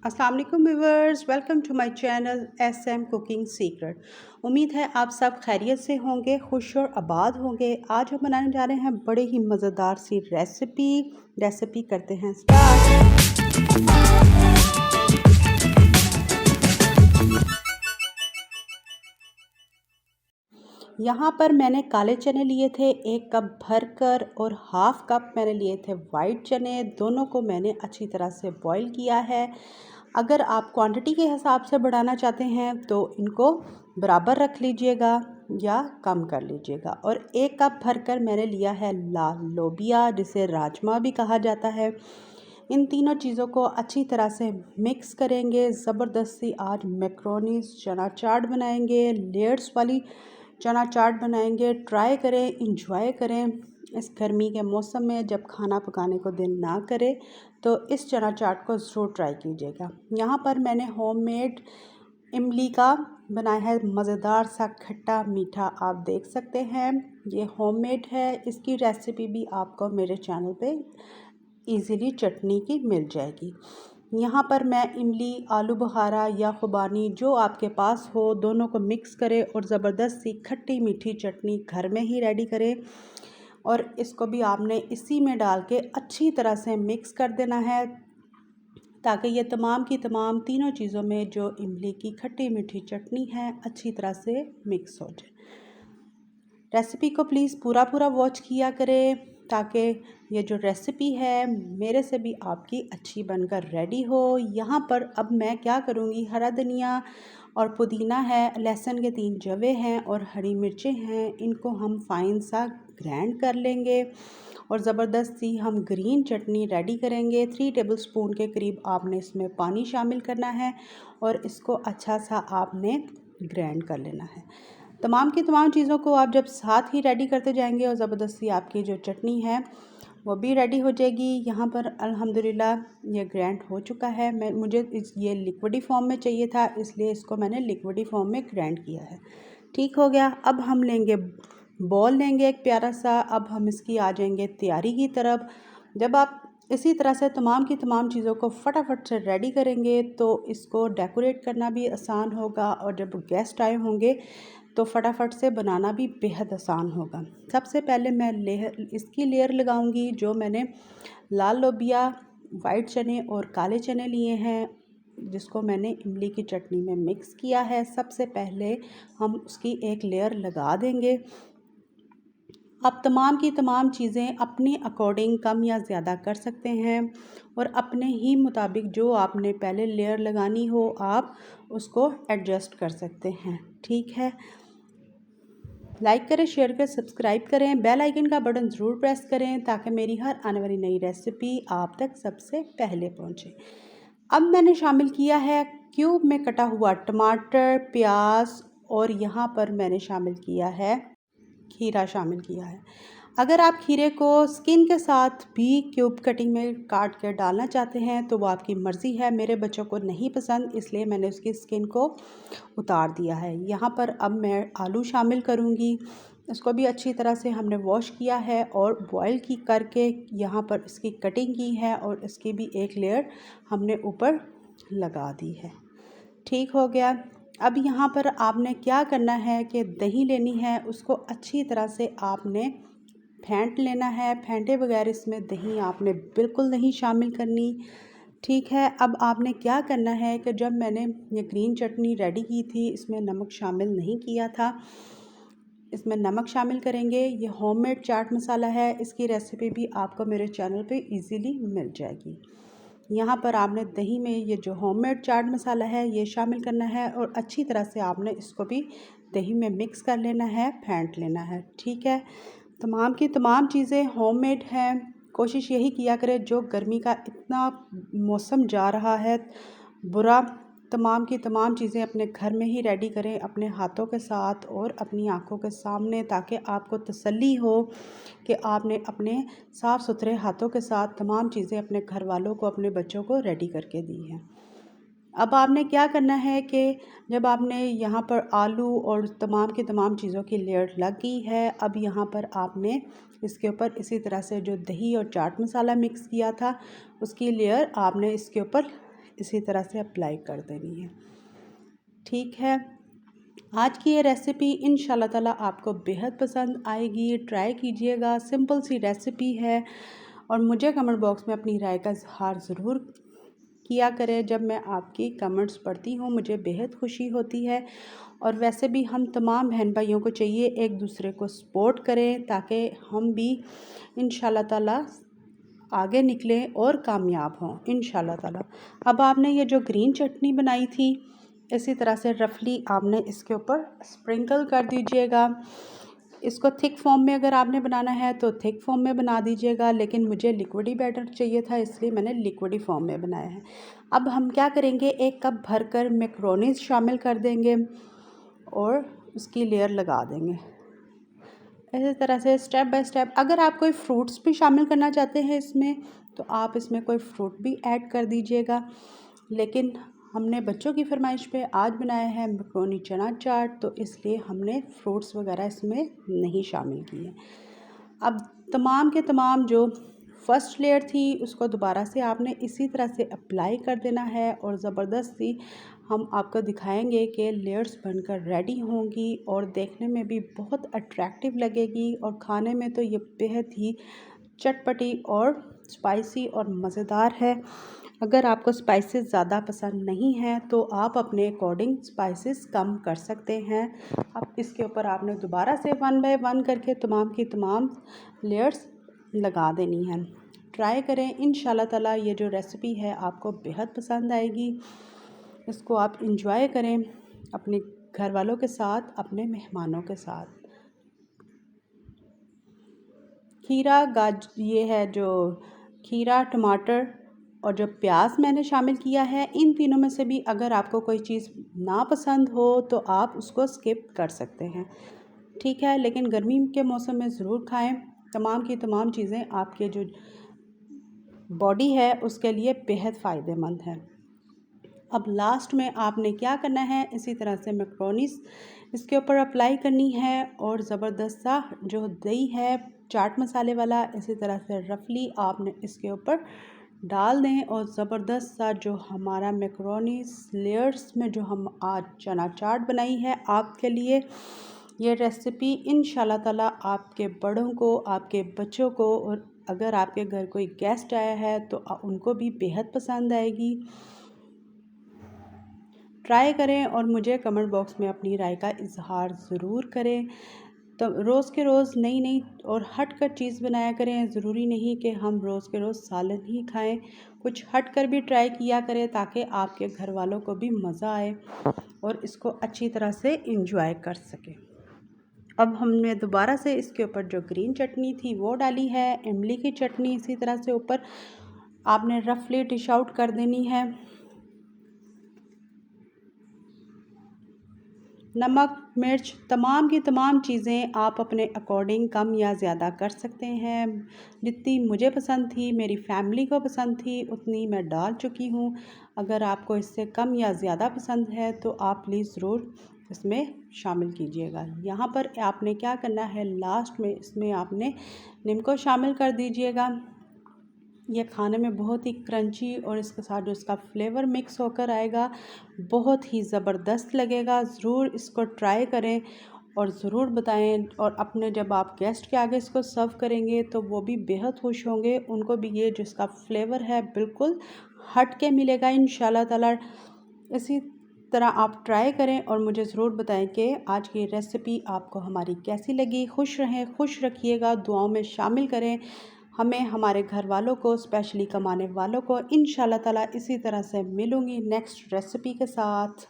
अस्सलाम वालेकुम viewers, welcome to my channel SM cooking secret. उम्मीद है आप सब खैरियत से होंगे, खुश और आबाद होंगे। आज हम बनाने जा रहे हैं बड़े ही मज़ेदार सी रेसिपी करते हैं स्टार्ट। यहाँ पर मैंने काले चने लिए थे 1 कप भरकर और हाफ़ कप मैंने लिए थे वाइट चने। दोनों को मैंने अच्छी तरह से बॉईल किया है। अगर आप क्वांटिटी के हिसाब से बढ़ाना चाहते हैं तो इनको बराबर रख लीजिएगा या कम कर लीजिएगा। और 1 कप भरकर मैंने लिया है लाल लोबिया, जिसे राजमा भी कहा जाता है। इन तीनों चीज़ों को अच्छी तरह से मिक्स करेंगे। ज़बरदस्ती आज मैक्रोनी चना चाट बनाएंगे, लेयर्स वाली चना चाट बनाएंगे। ट्राई करें, इंजॉय करें। इस गर्मी के मौसम में जब खाना पकाने को दिल ना करे तो इस चना चाट को ज़रूर ट्राई कीजिएगा। यहाँ पर मैंने होममेड इमली का बनाया है मज़ेदार सा खट्टा मीठा, आप देख सकते हैं ये होममेड है। इसकी रेसिपी भी आपको मेरे चैनल पे इजीली चटनी की मिल जाएगी। यहाँ पर मैं इमली, आलू बुखारा या खुबानी जो आपके पास हो, दोनों को मिक्स करें और ज़बरदस्त सी खट्टी मीठी चटनी घर में ही रेडी करें। और इसको भी आपने इसी में डाल के अच्छी तरह से मिक्स कर देना है, ताकि ये तमाम की तमाम तीनों चीज़ों में जो इमली की खट्टी मीठी चटनी है अच्छी तरह से मिक्स हो जाए। रेसिपी को प्लीज़ पूरा वॉच किया करें, ताकि ये जो रेसिपी है मेरे से भी आपकी अच्छी बनकर रेडी हो। यहाँ पर अब मैं क्या करूँगी, हरा धनिया और पुदीना है, लहसुन के 3 जवे हैं और हरी मिर्चें हैं। इनको हम फाइन सा ग्राइंड कर लेंगे और ज़बरदस्त सी हम ग्रीन चटनी रेडी करेंगे। 3 टेबलस्पून के करीब आपने इसमें पानी शामिल करना है और इसको अच्छा सा आपने ग्राइंड कर लेना है। तमाम की तमाम चीज़ों को आप जब साथ ही रेडी करते जाएंगे और ज़बरदस्ती आपकी जो चटनी है वो भी रेडी हो जाएगी। यहाँ पर अल्हम्दुलिल्लाह ये ग्राइंड हो चुका है। मुझे ये लिक्विडी फॉर्म में चाहिए था, इसलिए इसको मैंने लिक्विडी फॉर्म में ग्राइंड किया है। ठीक हो गया। अब हम लेंगे बॉल, लेंगे एक प्यारा सा। अब हम इसकी आ जाएंगे तैयारी की तरफ। जब आप इसी तरह से तमाम की तमाम चीज़ों को फटाफट से रेडी करेंगे तो इसको डेकोरेट करना भी आसान होगा और जब गेस्ट आए होंगे तो फटाफट से बनाना भी बेहद आसान होगा। सबसे पहले मैं इसकी लेयर लगाऊंगी। जो मैंने लाल लोबिया, वाइट चने और काले चने लिए हैं, जिसको मैंने इमली की चटनी में मिक्स किया है, सबसे पहले हम उसकी एक लेयर लगा देंगे। आप तमाम की तमाम चीज़ें अपने अकॉर्डिंग कम या ज़्यादा कर सकते हैं और अपने ही मुताबिक जो आपने पहले लेयर लगानी हो आप उसको एडजस्ट कर सकते हैं। ठीक है, लाइक करें, शेयर करें, सब्सक्राइब करें, बेल आइकन का बटन ज़रूर प्रेस करें ताकि मेरी हर आने वाली नई रेसिपी आप तक सबसे पहले पहुंचे। अब मैंने शामिल किया है क्यूब में कटा हुआ टमाटर, प्याज और यहाँ पर मैंने शामिल किया है खीरा शामिल किया है। अगर आप खीरे को स्किन के साथ भी क्यूब कटिंग में काट कर डालना चाहते हैं तो वो आपकी मर्ज़ी है। मेरे बच्चों को नहीं पसंद, इसलिए मैंने उसकी स्किन को उतार दिया है। यहाँ पर अब मैं आलू शामिल करूँगी। इसको भी अच्छी तरह से हमने वॉश किया है और बॉईल की करके यहाँ पर इसकी कटिंग की है और इसकी भी एक लेयर हमने ऊपर लगा दी है। ठीक हो गया। अब यहाँ पर आपने क्या करना है कि दही लेनी है, उसको अच्छी तरह से आपने फेंट लेना है। फेंटे बगैर इसमें दही आपने बिल्कुल नहीं शामिल करनी। ठीक है, अब आपने क्या करना है कि जब मैंने ये ग्रीन चटनी रेडी की थी इसमें नमक शामिल नहीं किया था, इसमें नमक शामिल करेंगे। ये होममेड चाट मसाला है, इसकी रेसिपी भी आपको मेरे चैनल पे इजीली मिल जाएगी। यहाँ पर आपने दही में ये जो होममेड चाट मसाला है ये शामिल करना है और अच्छी तरह से आपने इसको भी दही में मिक्स कर लेना है, फेंट लेना है। ठीक है, तमाम की तमाम चीज़ें होममेड हैं। कोशिश यही किया करें, जो गर्मी का इतना मौसम जा रहा है बुरा, तमाम की तमाम चीज़ें अपने घर में ही रेडी करें, अपने हाथों के साथ और अपनी आंखों के सामने, ताकि आपको तसल्ली हो कि आपने अपने साफ़ सुथरे हाथों के साथ तमाम चीज़ें अपने घर वालों को, अपने बच्चों को रेडी करके दी हैं। अब आपने क्या करना है कि जब आपने यहाँ पर आलू और तमाम की तमाम चीज़ों की लेयर लग गई है, अब यहाँ पर आपने इसके ऊपर इसी तरह से जो दही और चाट मसाला मिक्स किया था उसकी लेयर आपने इसके ऊपर इसी तरह से अप्लाई कर देनी है। ठीक है, आज की ये रेसिपी इंशाल्लाह ताला आपको बेहद पसंद आएगी। ट्राई कीजिएगा, सिंपल सी रेसिपी है। और मुझे कमेंट बॉक्स में अपनी राय का इज़हार ज़रूर किया करें। जब मैं आपकी कमेंट्स पढ़ती हूँ मुझे बेहद खुशी होती है। और वैसे भी हम तमाम बहन भाइयों को चाहिए एक दूसरे को सपोर्ट करें ताकि हम भी इंशाल्लाह ताला आगे निकलें और कामयाब हों इंशाल्लाह ताला। अब आपने ये जो ग्रीन चटनी बनाई थी इसी तरह से रफली आपने इसके ऊपर स्प्रिंकल कर दीजिएगा। इसको थिक फॉर्म में अगर आपने बनाना है तो थिक फॉर्म में बना दीजिएगा, लेकिन मुझे लिक्विडी बैटर चाहिए था इसलिए मैंने लिक्विडी फॉर्म में बनाया है। अब हम क्या करेंगे, 1 कप भरकर मैक्रोनीज शामिल कर देंगे और उसकी लेयर लगा देंगे इसी तरह से स्टेप बाय स्टेप। अगर आप कोई फ्रूट्स भी शामिल करना चाहते हैं इसमें तो आप इसमें कोई फ्रूट भी ऐड कर दीजिएगा, लेकिन हमने बच्चों की फरमाइश पे आज बनाया है मैक्रोनी चना चाट, तो इसलिए हमने फ्रूट्स वगैरह इसमें नहीं शामिल किए। अब तमाम के तमाम जो फर्स्ट लेयर थी उसको दोबारा से आपने इसी तरह से अप्लाई कर देना है और ज़बरदस्ती हम आपको दिखाएंगे कि लेयर्स बनकर रेडी होंगी और देखने में भी बहुत अट्रैक्टिव लगेगी और खाने में तो ये बेहद ही चटपटी और स्पाइसी और मज़ेदार है। अगर आपको स्पाइसेस ज़्यादा पसंद नहीं हैं तो आप अपने अकॉर्डिंग स्पाइसेस कम कर सकते हैं। अब इसके ऊपर आपने दोबारा से 1 बाय 1 करके तमाम की तमाम लेयर्स लगा देनी है। ट्राई करें, इंशाल्लाह ताला ये जो रेसिपी है आपको बेहद पसंद आएगी। इसको आप इंजॉय करें अपने घर वालों के साथ, अपने मेहमानों के साथ। ये है जो खीरा, टमाटर और जो प्याज मैंने शामिल किया है, इन तीनों में से भी अगर आपको कोई चीज़ ना पसंद हो तो आप उसको स्किप कर सकते हैं। ठीक है, लेकिन गर्मी के मौसम में ज़रूर खाएं। तमाम की तमाम चीज़ें आपके जो बॉडी है उसके लिए बेहद फ़ायदेमंद है। अब लास्ट में आपने क्या करना है, इसी तरह से मैक्रोनीस इसके ऊपर अप्लाई करनी है और ज़बरदस्त सा जो दही है चाट मसाले वाला इसी तरह से रफली आपने इसके ऊपर डाल दें और ज़बरदस्त सा जो हमारा मैक्रोनीस लेयर्स में जो हम आज चना चाट बनाई है आपके लिए, ये रेसिपी इंशाल्लाह ताला आपके बड़ों को, आपके बच्चों को और अगर आपके घर कोई गेस्ट आया है तो उनको भी बेहद पसंद आएगी। ट्राई करें और मुझे कमेंट बॉक्स में अपनी राय का इज़हार ज़रूर करें। तो रोज़ के रोज़ नई नई और हट कर चीज़ बनाया करें। ज़रूरी नहीं कि हम रोज़ के रोज़ सालन ही खाएं, कुछ हट कर भी ट्राई किया करें ताकि आपके घर वालों को भी मज़ा आए और इसको अच्छी तरह से इंजॉय कर सकें। अब हमने दोबारा से इसके ऊपर जो ग्रीन चटनी थी वो डाली है, इमली की चटनी इसी तरह से ऊपर आपने रफली डिश आउट कर देनी है। नमक, मिर्च, तमाम की तमाम चीज़ें आप अपने अकॉर्डिंग कम या ज़्यादा कर सकते हैं। जितनी मुझे पसंद थी, मेरी फैमिली को पसंद थी, उतनी मैं डाल चुकी हूँ। अगर आपको इससे कम या ज़्यादा पसंद है तो आप प्लीज़ ज़रूर इसमें शामिल कीजिएगा। यहाँ पर आपने क्या करना है, लास्ट में इसमें आपने नींबू शामिल कर दीजिएगा। ये खाने में बहुत ही क्रंची और इसके साथ जो इसका फ्लेवर मिक्स होकर आएगा बहुत ही ज़बरदस्त लगेगा। ज़रूर इसको ट्राई करें और ज़रूर बताएं और अपने जब आप गेस्ट के आगे इसको सर्व करेंगे तो वो भी बेहद खुश होंगे, उनको भी ये जो इसका फ्लेवर है बिल्कुल हट के मिलेगा इंशाल्लाह ताला। इसी तरह आप ट्राई करें और मुझे ज़रूर बताएं कि आज की रेसिपी आपको हमारी कैसी लगी। खुश रहें, खुश रखिएगा, दुआओं में शामिल करें हमें, हमारे घर वालों को, स्पेशली कमाने वालों को। इंशाल्लाह ताला इसी तरह से मिलूँगी नेक्स्ट रेसिपी के साथ।